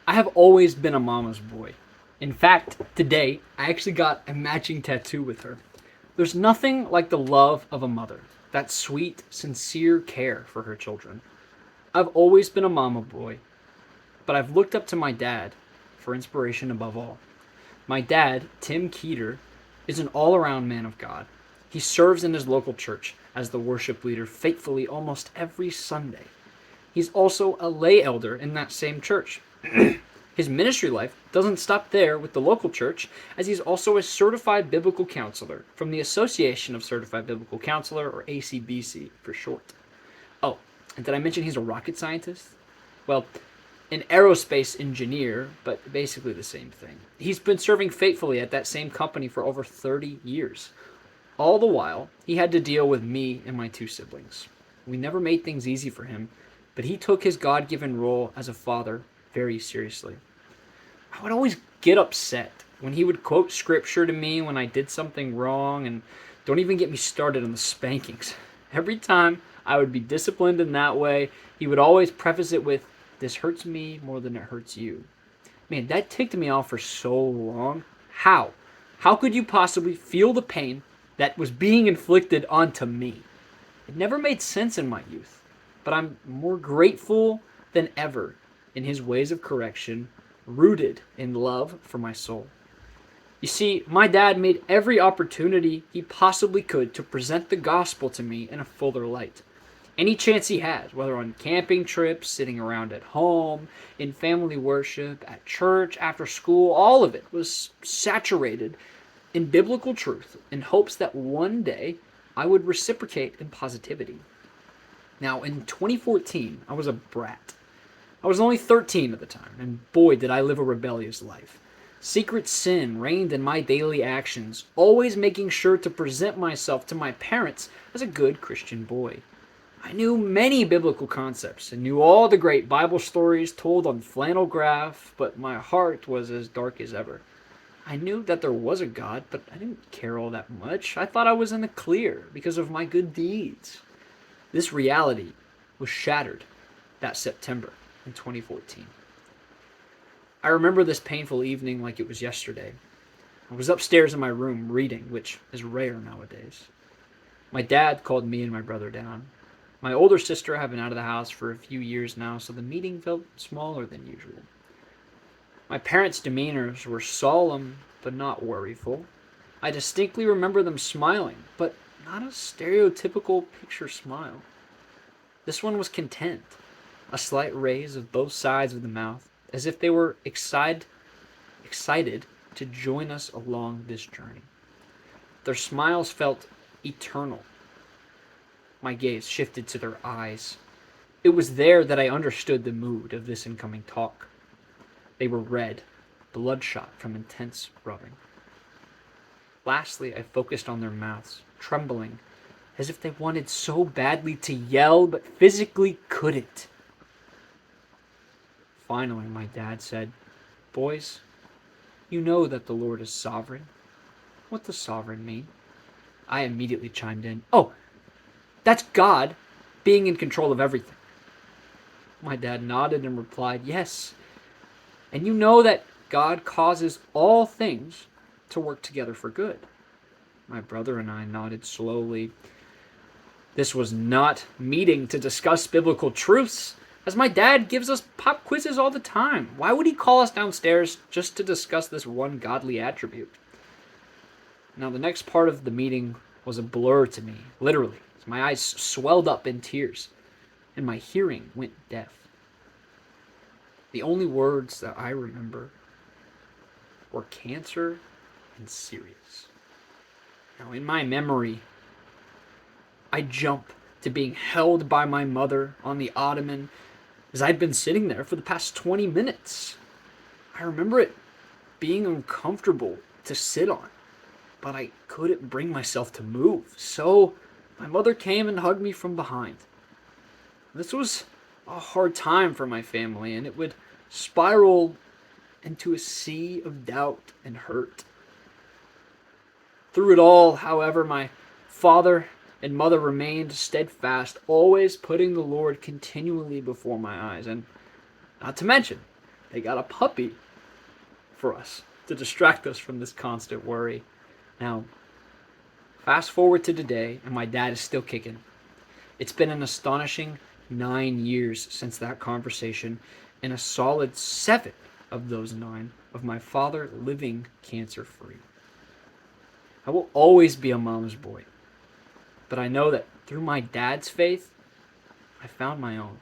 I have always been a mama's boy. In fact, today I actually got a matching tattoo with her. There's nothing like the love of a mother, that sweet, sincere care for her children. I've always been a mama boy, but I've looked up to my dad for inspiration above all. My dad, Tim Keeter, is an all around man of God. He serves in his local church as the worship leader faithfully almost every Sunday. He's also a lay elder in that same church. His ministry life doesn't stop there with the local church, as he's also a certified biblical counselor from the Association of Certified Biblical Counselor, or ACBC for short. Oh, and did I mention he's a rocket scientist? Well, an aerospace engineer, but basically the same thing. He's been serving faithfully at that same company for over 30 years. All the while, he had to deal with me and my two siblings. We never made things easy for him, but he took his God given role as a father very seriously. I would always get upset when he would quote scripture to me when I did something wrong, and don't even get me started on the spankings. Every time I would be disciplined in that way, he would always preface it with, "This hurts me more than it hurts you." Man, that ticked me off for so long. How? How could you possibly feel the pain that was being inflicted onto me? It never made sense in my youth, but I'm more grateful than ever in his ways of correction, rooted in love for my soul. You see, my dad made every opportunity he possibly could to present the gospel to me in a fuller light. Any chance he had, whether on camping trips, sitting around at home, in family worship, at church, after school, all of it was saturated in biblical truth in hopes that one day I would reciprocate in positivity. Now, in 2014, I was a brat. I was only 13 at the time, and boy, did I live a rebellious life. Secret sin reigned in my daily actions, always making sure to present myself to my parents as a good Christian boy. I knew many biblical concepts and knew all the great Bible stories told on flannel graph, but my heart was as dark as ever. I knew that there was a God, but I didn't care all that much. I thought I was in the clear because of my good deeds. This reality was shattered that September in 2014. I remember this painful evening like it was yesterday. I was upstairs in my room reading, which is rare nowadays. My dad called me and my brother down. My older sister had been out of the house for a few years now, so the meeting felt smaller than usual. My parents' demeanors were solemn, but not worryful. I distinctly remember them smiling, but not a stereotypical picture smile. This one was content, a slight raise of both sides of the mouth, as if they were excited to join us along this journey. Their smiles felt eternal. My gaze shifted to their eyes. It was there that I understood the mood of this incoming talk. They were red, bloodshot from intense rubbing. Lastly, I focused on their mouths, trembling, as if they wanted so badly to yell, but physically couldn't. Finally, my dad said, "Boys, you know that the Lord is sovereign." "What does sovereign mean?" I immediately chimed in. "Oh, that's God being in control of everything." My dad nodded and replied, "Yes. And you know that God causes all things to work together for good." My brother and I nodded slowly. This was not meeting to discuss biblical truths, as my dad gives us pop quizzes all the time. Why would he call us downstairs just to discuss this one godly attribute? Now, the next part of the meeting was a blur to me, literally. My eyes swelled up in tears, and my hearing went deaf. The only words that I remember were cancer and serious. Now, in my memory, I jump to being held by my mother on the ottoman as I'd been sitting there for the past 20 minutes. I remember it being uncomfortable to sit on, but I couldn't bring myself to move. So my mother came and hugged me from behind. This was a hard time for my family, and it would spiral into a sea of doubt and hurt. Through it all, however, my father and mother remained steadfast, always putting the Lord continually before my eyes. And not to mention, They got a puppy for us to distract us from this constant worry. Now, fast forward to today, and my dad is still kicking. It's been an astonishing 9 years since that conversation, and a solid 7 of those 9 of my father living cancer free. I will always be a mama's boy, but I know that through my dad's faith, I found my own.